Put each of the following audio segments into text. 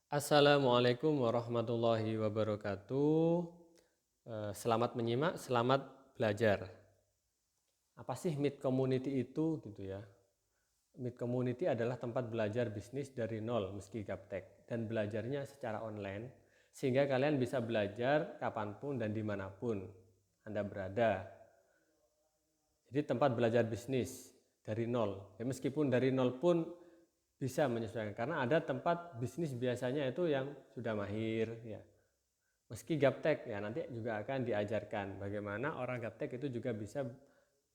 Assalamualaikum warahmatullahi wabarakatuh. Selamat menyimak, selamat belajar. Apa sih Meet Community itu gitu ya? Meet Community adalah tempat belajar bisnis dari nol meski gaptek dan belajarnya secara online sehingga kalian bisa belajar kapanpun dan dimanapun Anda berada. Jadi tempat belajar bisnis dari nol. Ya, meskipun dari nol pun bisa menyesuaikan karena ada tempat bisnis biasanya itu yang sudah mahir ya. Meski gaptek ya nanti juga akan diajarkan bagaimana orang gaptek itu juga bisa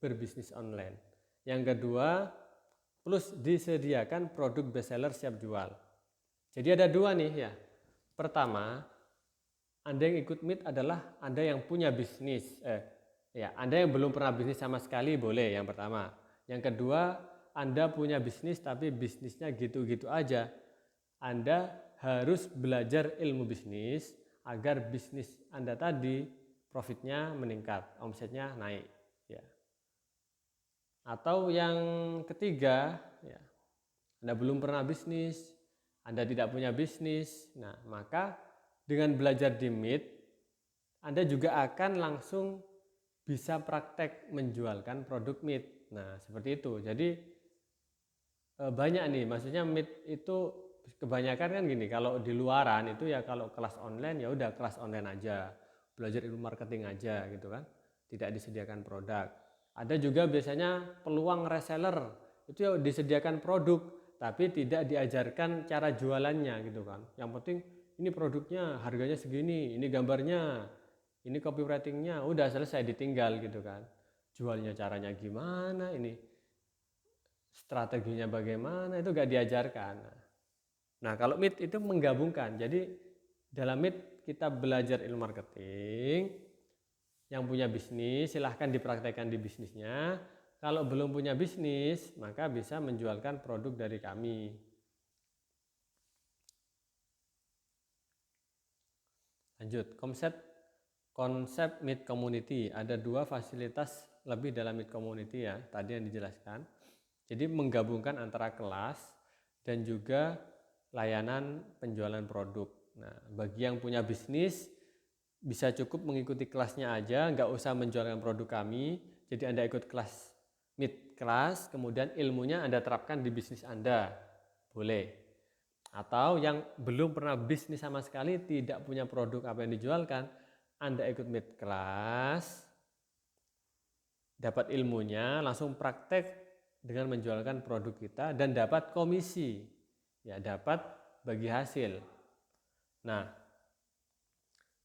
berbisnis online. Yang kedua, plus disediakan produk bestseller siap jual. Jadi ada dua nih ya. Pertama, Anda yang ikut Meet adalah Anda yang punya bisnis. Anda yang belum pernah bisnis sama sekali boleh yang pertama. Yang kedua, Anda punya bisnis tapi bisnisnya gitu-gitu aja. Anda harus belajar ilmu bisnis agar bisnis Anda tadi profitnya meningkat, omsetnya naik. Ya. Atau yang ketiga, ya, Anda belum pernah bisnis, Anda tidak punya bisnis. Nah, maka dengan belajar di Meet, Anda juga akan langsung bisa praktek menjualkan produk Meet. Nah, seperti itu. Jadi banyak nih, maksudnya Meet itu kebanyakan kan gini, kalau di luaran itu ya kalau kelas online ya udah kelas online aja, belajar ilmu marketing aja gitu kan, tidak disediakan produk. Ada juga biasanya peluang reseller, itu ya disediakan produk tapi tidak diajarkan cara jualannya gitu kan. Yang penting ini produknya harganya segini, ini gambarnya, ini copywritingnya, udah selesai ditinggal gitu kan. Jualnya caranya gimana ini, strateginya bagaimana itu gak diajarkan. Nah kalau Meet itu menggabungkan, jadi dalam Meet kita belajar ilmu marketing. Yang punya bisnis silahkan dipraktekkan di bisnisnya. Kalau belum punya bisnis maka bisa menjualkan produk dari kami. Lanjut, konsep Meet Community. Ada dua fasilitas lebih dalam Meet Community ya, tadi yang dijelaskan. Jadi menggabungkan antara kelas dan juga layanan penjualan produk. Nah, bagi yang punya bisnis bisa cukup mengikuti kelasnya aja, nggak usah menjualkan produk kami. Jadi Anda ikut kelas Meet kelas, kemudian ilmunya Anda terapkan di bisnis Anda. Boleh. Atau yang belum pernah bisnis sama sekali, tidak punya produk apa yang dijualkan, Anda ikut Meet kelas, dapat ilmunya, langsung praktek dengan menjualkan produk kita dan dapat komisi. Ya, dapat bagi hasil. Nah,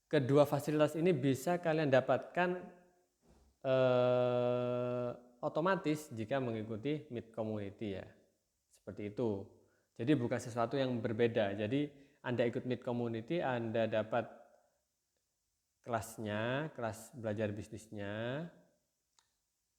kedua fasilitas ini bisa kalian dapatkan otomatis jika mengikuti Meet Community ya. Seperti itu. Jadi bukan sesuatu yang berbeda. Jadi Anda ikut Meet Community, Anda dapat kelasnya, kelas belajar bisnisnya.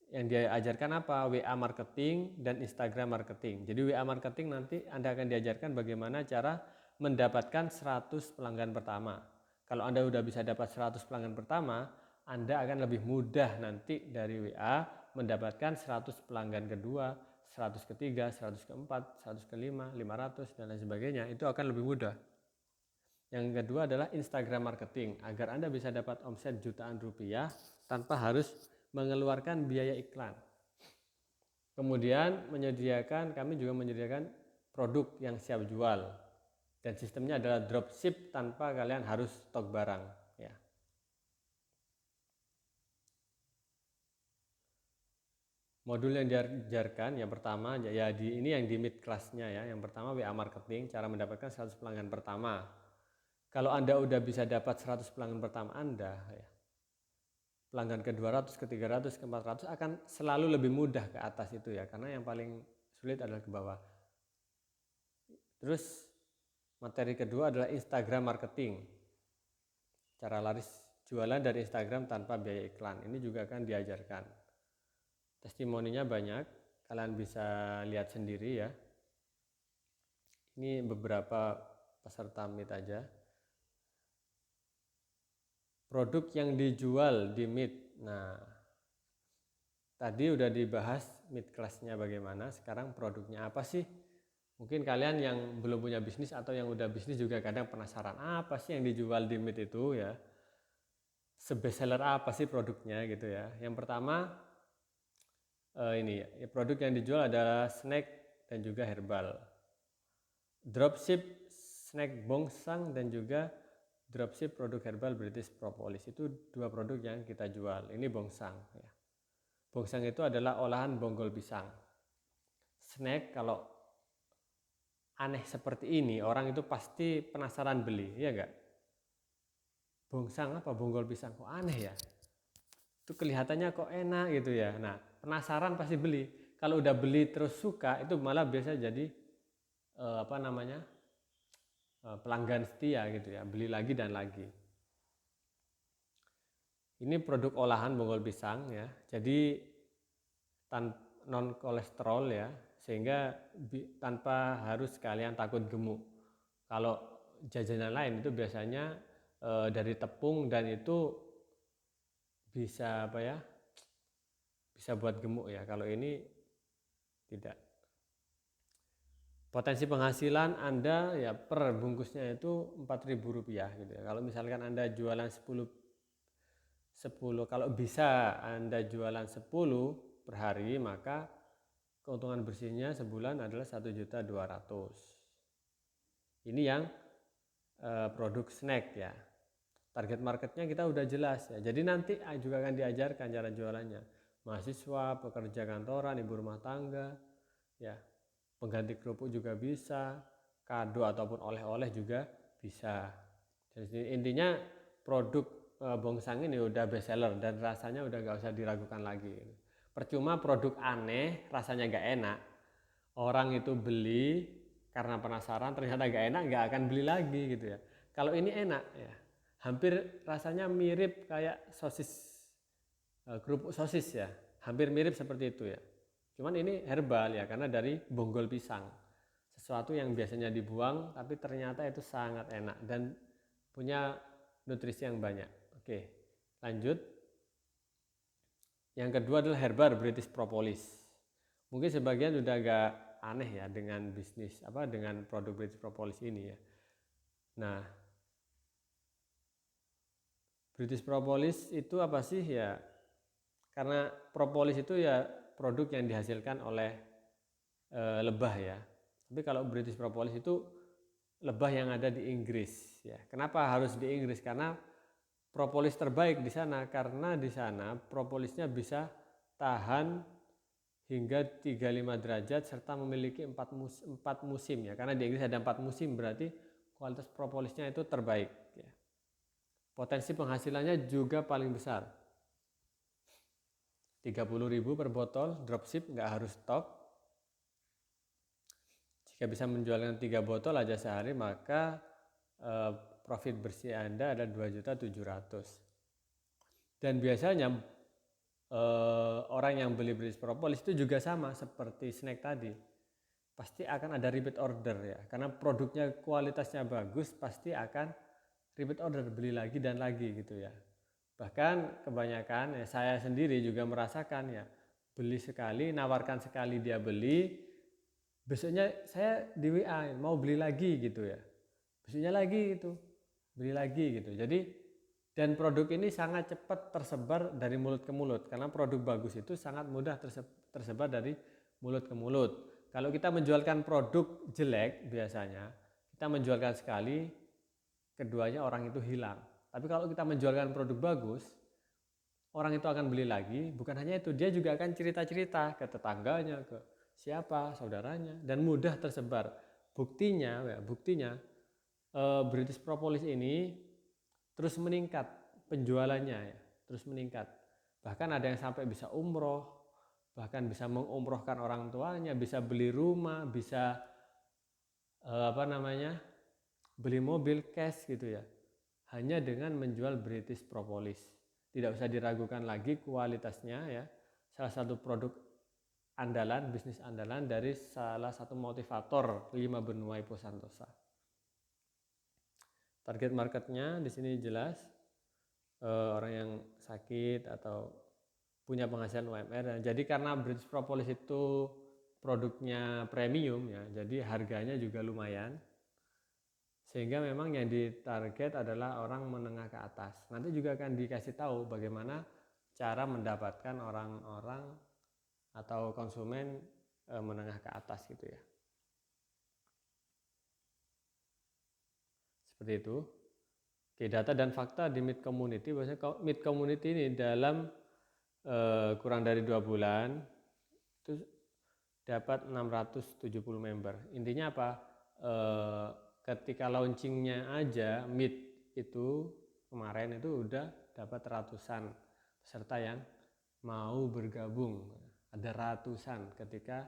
Yang diajarkan apa? WA marketing dan Instagram marketing. Jadi WA marketing nanti Anda akan diajarkan bagaimana cara mendapatkan 100 pelanggan pertama. Kalau Anda udah bisa dapat 100 pelanggan pertama, Anda akan lebih mudah nanti dari WA mendapatkan 100 pelanggan kedua, 100 ketiga, 100 keempat, 100 kelima, 500 dan lain sebagainya. Itu akan lebih mudah. Yang kedua adalah Instagram marketing, agar Anda bisa dapat omset jutaan rupiah tanpa harus mengeluarkan biaya iklan. Kemudian kami juga menyediakan produk yang siap jual dan sistemnya adalah dropship tanpa kalian harus stok barang ya. Modul yang diajarkan yang pertama ya ini yang di Meet kelasnya ya. Yang pertama WA marketing, cara mendapatkan 100 pelanggan pertama. Kalau Anda udah bisa dapat 100 pelanggan pertama Anda ya, pelanggan ke 200, ke 300, ke 400 akan selalu lebih mudah ke atas itu ya, karena yang paling sulit adalah ke bawah. Terus materi kedua adalah Instagram marketing, cara laris jualan dari Instagram tanpa biaya iklan. Ini juga akan diajarkan. Testimoninya banyak, kalian bisa lihat sendiri ya. Ini beberapa peserta Meet aja. Produk yang dijual di Meet. Nah, tadi udah dibahas Meet kelasnya bagaimana, sekarang produknya apa sih? Mungkin kalian yang belum punya bisnis atau yang udah bisnis juga kadang penasaran apa sih yang dijual di Meet itu ya. Sebest seller apa sih produknya gitu ya. Yang pertama ini ya, produk yang dijual adalah snack dan juga herbal. Dropship snack bongsang dan juga dropship produk herbal British Propolis, itu dua produk yang kita jual. Ini bongsang ya. Bongsang itu adalah olahan bonggol pisang. Snack kalau aneh seperti ini orang itu pasti penasaran beli, ya enggak? Bongsang apa bonggol pisang kok aneh ya? Itu kelihatannya kok enak gitu ya. Nah, penasaran pasti beli. Kalau udah beli terus suka itu malah biasa jadi pelanggan setia gitu ya, beli lagi dan lagi. Ini produk olahan bonggol pisang ya, jadi non kolesterol ya, sehingga tanpa harus kalian takut gemuk. Kalau jajanan lain itu biasanya dari tepung dan itu bisa bisa buat gemuk ya. Kalau ini tidak. Potensi penghasilan Anda ya per bungkusnya itu Rp4.000 gitu ya. Kalau misalkan Anda jualan 10 kalau bisa Anda jualan 10 per hari, maka keuntungan bersihnya sebulan adalah 1.200.000. Ini yang produk snack ya. Target marketnya kita udah jelas ya. Jadi nanti juga akan diajarkan cara jualannya. Mahasiswa, pekerja kantoran, ibu rumah tangga, ya, pengganti kerupuk juga bisa, kado ataupun oleh-oleh juga bisa. Jadi intinya produk bongsang ini udah best seller dan rasanya udah gak usah diragukan lagi. Percuma produk aneh rasanya gak enak, orang itu beli karena penasaran, ternyata gak enak, gak akan beli lagi gitu ya. Kalau ini enak ya, hampir rasanya mirip kayak sosis, kerupuk sosis ya, hampir mirip seperti itu ya. Cuman ini herbal ya, karena dari bonggol pisang, sesuatu yang biasanya dibuang tapi ternyata itu sangat enak dan punya nutrisi yang banyak. Oke, lanjut. Yang kedua adalah herbal British Propolis. Mungkin sebagian udah agak aneh ya dengan bisnis dengan produk British Propolis ini ya. Nah, British Propolis itu apa sih ya? Karena propolis itu ya produk yang dihasilkan oleh lebah ya. Tapi kalau British Propolis itu lebah yang ada di Inggris ya. Kenapa harus di Inggris? Karena propolis terbaik di sana, karena di sana propolisnya bisa tahan hingga 35 derajat serta memiliki 4 musim ya. Karena di Inggris ada 4 musim, berarti kualitas propolisnya itu terbaik ya. Potensi penghasilannya juga paling besar. 30.000 per botol, dropship, nggak harus stok. Jika bisa menjualkan 3 botol aja sehari, maka profit bersih Anda ada 2.700.000. Dan biasanya orang yang beli British Propolis itu juga sama seperti snack tadi. Pasti akan ada repeat order ya. Karena produknya kualitasnya bagus, pasti akan repeat order, beli lagi dan lagi gitu ya. Bahkan kebanyakan saya sendiri juga merasakan ya, beli sekali, nawarkan sekali dia beli, besoknya saya di WA mau beli lagi gitu ya, besoknya lagi itu beli lagi gitu. Jadi dan produk ini sangat cepat tersebar dari mulut ke mulut, karena produk bagus itu sangat mudah tersebar dari mulut ke mulut. Kalau kita menjualkan produk jelek, biasanya kita menjualkan sekali, keduanya orang itu hilang. Tapi kalau kita menjualkan produk bagus, orang itu akan beli lagi. Bukan hanya itu, dia juga akan cerita-cerita ke tetangganya, ke siapa, saudaranya, dan mudah tersebar. Buktinya British Propolis ini terus meningkat penjualannya ya, terus meningkat. Bahkan ada yang sampai bisa umroh, bahkan bisa mengumrohkan orang tuanya, bisa beli rumah, bisa beli mobil cash gitu ya, hanya dengan menjual British Propolis. Tidak usah diragukan lagi kualitasnya ya. Salah satu produk andalan, bisnis andalan dari salah satu motivator 5 benua Ipo Santosa. Target marketnya di sini jelas, orang yang sakit atau punya penghasilan UMR. Jadi karena British Propolis itu produknya premium ya, jadi harganya juga lumayan. Sehingga memang yang ditarget adalah orang menengah ke atas. Nanti juga akan dikasih tahu bagaimana cara mendapatkan orang-orang atau konsumen menengah ke atas gitu ya. Seperti itu. Oke, data dan fakta di Meet Community. Biasanya Meet Community ini dalam kurang dari 2 bulan itu dapat 670 member. Intinya apa? Ketika launchingnya aja Meet itu kemarin itu udah dapat ratusan peserta yang mau bergabung. Ada ratusan ketika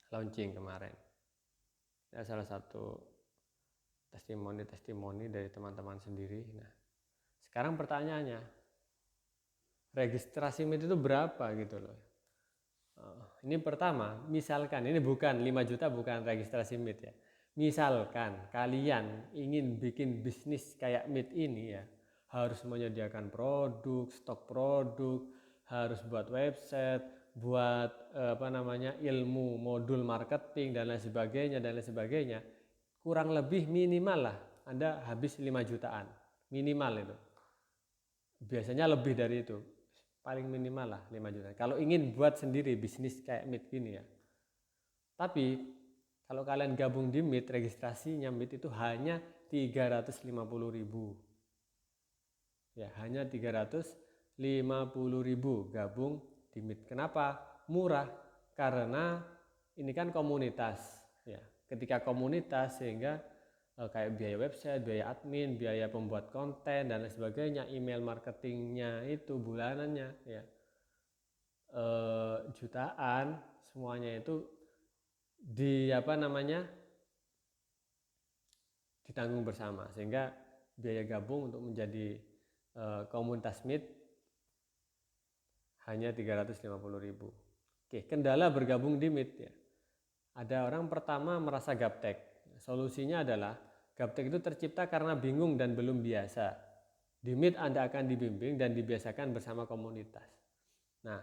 launching kemarin. Ya, salah satu testimoni dari teman-teman sendiri. Nah, sekarang pertanyaannya, registrasi Meet itu berapa gitu loh? Ini pertama, misalkan ini bukan 5 juta, bukan registrasi Meet ya. Misalkan kalian ingin bikin bisnis kayak Meet ini ya, harus menyediakan produk, stok produk, harus buat website, buat ilmu modul marketing dan lain sebagainya. Kurang lebih minimal lah Anda habis 5 jutaan minimal itu. Biasanya lebih dari itu, paling minimal lah 5 juta kalau ingin buat sendiri bisnis kayak Meet gini ya. Tapi kalau kalian gabung di Meet, registrasinya Meet itu hanya 350.000 ya, hanya 350.000 gabung di Meet. Kenapa murah? Karena ini kan komunitas ya. Ketika komunitas sehingga kayak biaya website, biaya admin, biaya pembuat konten dan lain sebagainya, email marketingnya itu bulanannya ya jutaan, semuanya itu ditanggung bersama, sehingga biaya gabung untuk menjadi komunitas Meet hanya 350.000. Oke, kendala bergabung di Meet ya. Ada orang pertama merasa gaptek. Solusinya adalah gaptek itu tercipta karena bingung dan belum biasa. Di Meet Anda akan dibimbing dan dibiasakan bersama komunitas. Nah,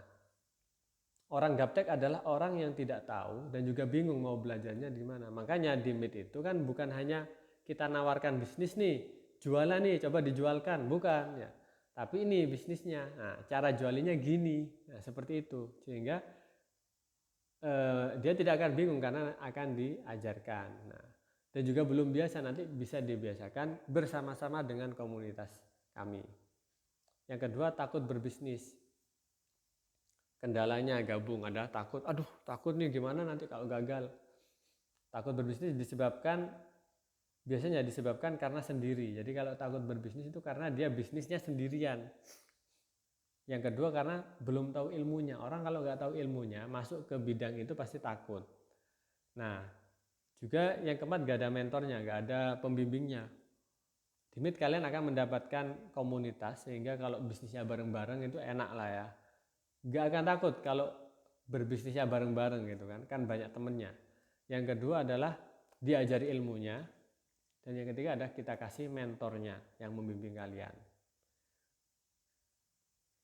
orang gaptek adalah orang yang tidak tahu dan juga bingung mau belajarnya di mana. Makanya di Meet itu kan bukan hanya kita nawarkan bisnis nih, jualan nih, coba dijualkan, bukan ya. Tapi ini bisnisnya. Nah, cara jualinya gini. Nah, seperti itu. Sehingga dia tidak akan bingung karena akan diajarkan. Nah, dan juga belum biasa, nanti bisa dibiasakan bersama-sama dengan komunitas kami. Yang kedua, takut berbisnis. Kendalanya gabung adalah takut nih gimana nanti kalau gagal. Takut berbisnis biasanya disebabkan karena sendiri. Jadi kalau takut berbisnis itu karena dia bisnisnya sendirian. Yang kedua karena belum tahu ilmunya. Orang kalau nggak tahu ilmunya masuk ke bidang itu pasti takut. Nah, juga yang keempat nggak ada mentornya, nggak ada pembimbingnya. Di Meet kalian akan mendapatkan komunitas sehingga kalau bisnisnya bareng-bareng itu enak lah ya. Nggak akan takut kalau berbisnisnya bareng-bareng gitu kan banyak temennya. Yang kedua adalah diajari ilmunya. Dan yang ketiga adalah kita kasih mentornya yang membimbing kalian.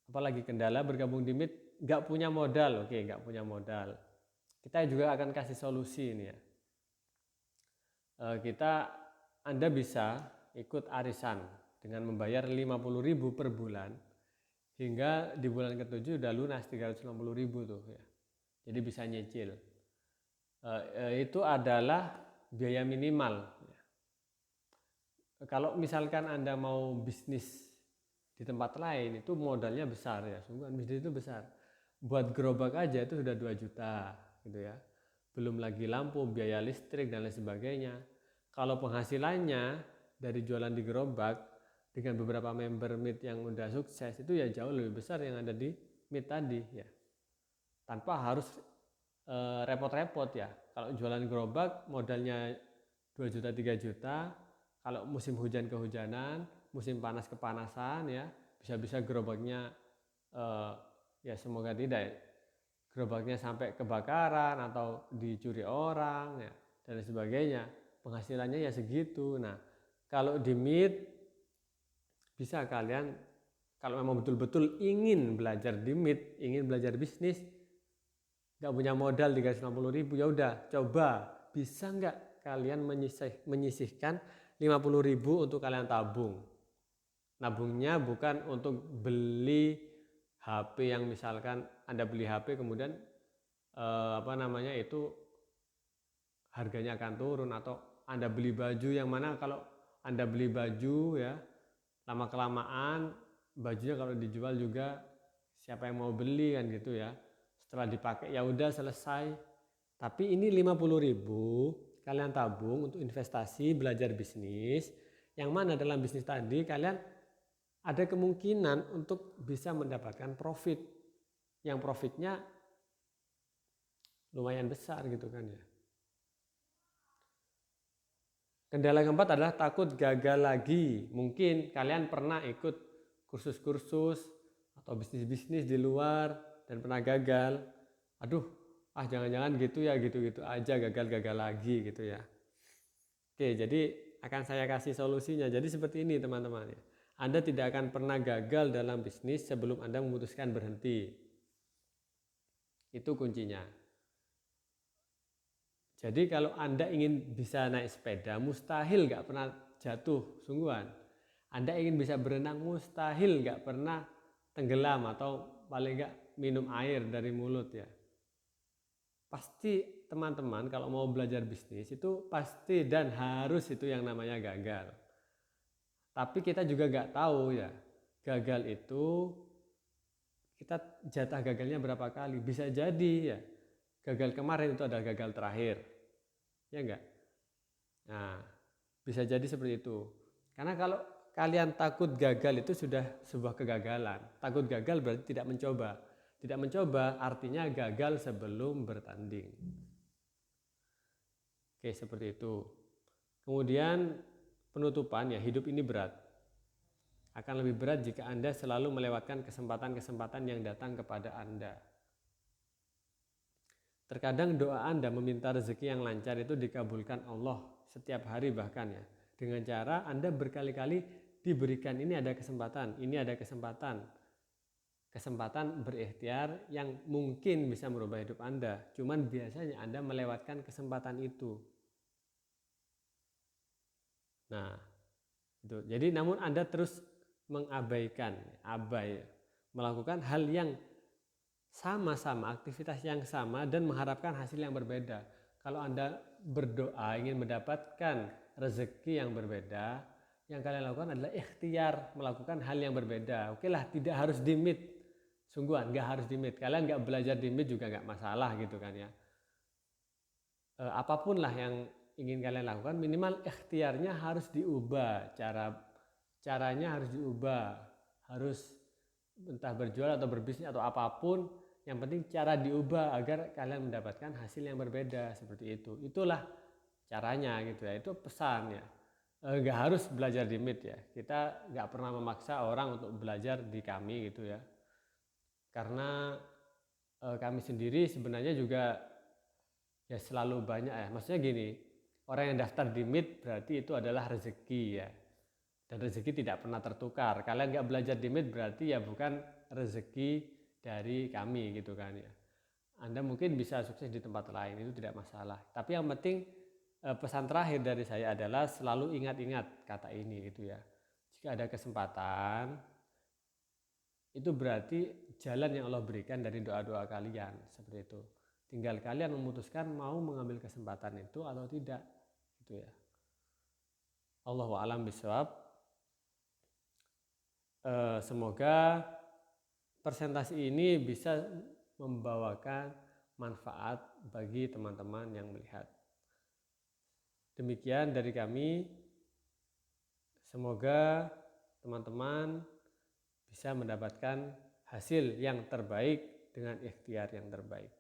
Apalagi kendala bergabung di Meet, nggak punya modal. Oke, nggak punya modal. Kita juga akan kasih solusi ini ya. Anda bisa ikut arisan dengan membayar 50.000 per bulan hingga di bulan ke-7 udah lunas 360.000 tuh ya. Jadi bisa nyicil. Itu adalah biaya minimal. Kalau misalkan Anda mau bisnis di tempat lain itu modalnya besar ya, sungguhan bisnis itu besar. Buat gerobak aja itu sudah 2 juta gitu ya. Belum lagi lampu, biaya listrik dan lain sebagainya. Kalau penghasilannya dari jualan di gerobak dengan beberapa member Meet yang udah sukses itu ya jauh lebih besar yang ada di Meet tadi ya. Tanpa harus repot-repot ya. Kalau jualan gerobak modalnya 2 juta 3 juta, kalau musim hujan kehujanan, musim panas kepanasan ya, bisa-bisa gerobaknya ya semoga tidak ya, gerobaknya sampai kebakaran atau dicuri orang ya dan sebagainya. Penghasilannya ya segitu. Nah, kalau di Meet bisa kalian kalau memang betul-betul ingin belajar di MIT, ingin belajar bisnis, nggak punya modal 350.000, ya udah coba, bisa nggak kalian menyisihkan 50.000 untuk kalian tabung. Nabungnya bukan untuk beli HP yang misalkan Anda beli HP kemudian itu harganya akan turun, atau Anda beli baju yang mana kalau Anda beli baju ya lama kelamaan bajunya kalau dijual juga siapa yang mau beli kan gitu ya. Setelah dipakai ya udah selesai. Tapi ini 50.000 kalian tabung untuk investasi belajar bisnis, yang mana dalam bisnis tadi kalian ada kemungkinan untuk bisa mendapatkan profit, yang profitnya lumayan besar gitu kan ya. Kendala yang keempat adalah takut gagal lagi. Mungkin kalian pernah ikut kursus-kursus atau bisnis-bisnis di luar dan pernah gagal. Aduh, jangan-jangan gitu ya, gitu-gitu aja gagal-gagal lagi gitu ya. Oke, jadi akan saya kasih solusinya. Jadi seperti ini teman-teman ya. Anda tidak akan pernah gagal dalam bisnis sebelum Anda memutuskan berhenti. Itu kuncinya. Jadi kalau Anda ingin bisa naik sepeda, mustahil gak pernah jatuh sungguhan. Anda ingin bisa berenang, mustahil gak pernah tenggelam atau paling gak minum air dari mulut ya. Pasti teman-teman kalau mau belajar bisnis itu pasti dan harus itu yang namanya gagal. Tapi kita juga gak tahu ya, gagal itu kita jatah gagalnya berapa kali. Bisa jadi ya, gagal kemarin itu adalah gagal terakhir. Ya enggak? Nah, bisa jadi seperti itu. Karena kalau kalian takut gagal itu sudah sebuah kegagalan. Takut gagal berarti tidak mencoba. Tidak mencoba artinya gagal sebelum bertanding. Oke, seperti itu. Kemudian penutupan ya, hidup ini berat. Akan lebih berat jika Anda selalu melewatkan kesempatan-kesempatan yang datang kepada Anda. Terkadang doa Anda meminta rezeki yang lancar itu dikabulkan Allah setiap hari bahkan ya. Dengan cara Anda berkali-kali diberikan ini ada kesempatan, ini ada kesempatan. Kesempatan berikhtiar yang mungkin bisa merubah hidup Anda. Cuman biasanya Anda melewatkan kesempatan itu. Nah, itu. Jadi namun Anda terus mengabaikan, melakukan hal yang sama-sama, aktivitas yang sama dan mengharapkan hasil yang berbeda. Kalau Anda berdoa ingin mendapatkan rezeki yang berbeda, yang kalian lakukan adalah ikhtiar melakukan hal yang berbeda. Oke lah, tidak harus di MIT, sungguhan nggak harus di MIT. Kalian nggak belajar di MIT juga nggak masalah gitu kan ya. Apapun lah yang ingin kalian lakukan, minimal ikhtiarnya harus diubah, caranya harus diubah, harus entah berjual atau berbisnis atau apapun, yang penting cara diubah agar kalian mendapatkan hasil yang berbeda seperti itu. Itulah caranya gitu ya. Itu pesan ya. Nggak harus belajar di MIT ya. Kita nggak pernah memaksa orang untuk belajar di kami gitu ya. Karena kami sendiri sebenarnya juga ya selalu banyak ya. Maksudnya gini, orang yang daftar di MIT berarti itu adalah rezeki ya. Dan rezeki tidak pernah tertukar. Kalian nggak belajar di MIT berarti ya bukan rezeki dari kami gitu kan ya. Anda mungkin bisa sukses di tempat lain, itu tidak masalah. Tapi yang penting pesan terakhir dari saya adalah selalu ingat-ingat kata ini gitu ya. Jika ada kesempatan, itu berarti jalan yang Allah berikan dari doa-doa kalian seperti itu. Tinggal kalian memutuskan mau mengambil kesempatan itu atau tidak gitu ya. Allahu a'lam bishawab. Semoga presentasi ini bisa membawakan manfaat bagi teman-teman yang melihat. Demikian dari kami. Semoga teman-teman bisa mendapatkan hasil yang terbaik dengan ikhtiar yang terbaik.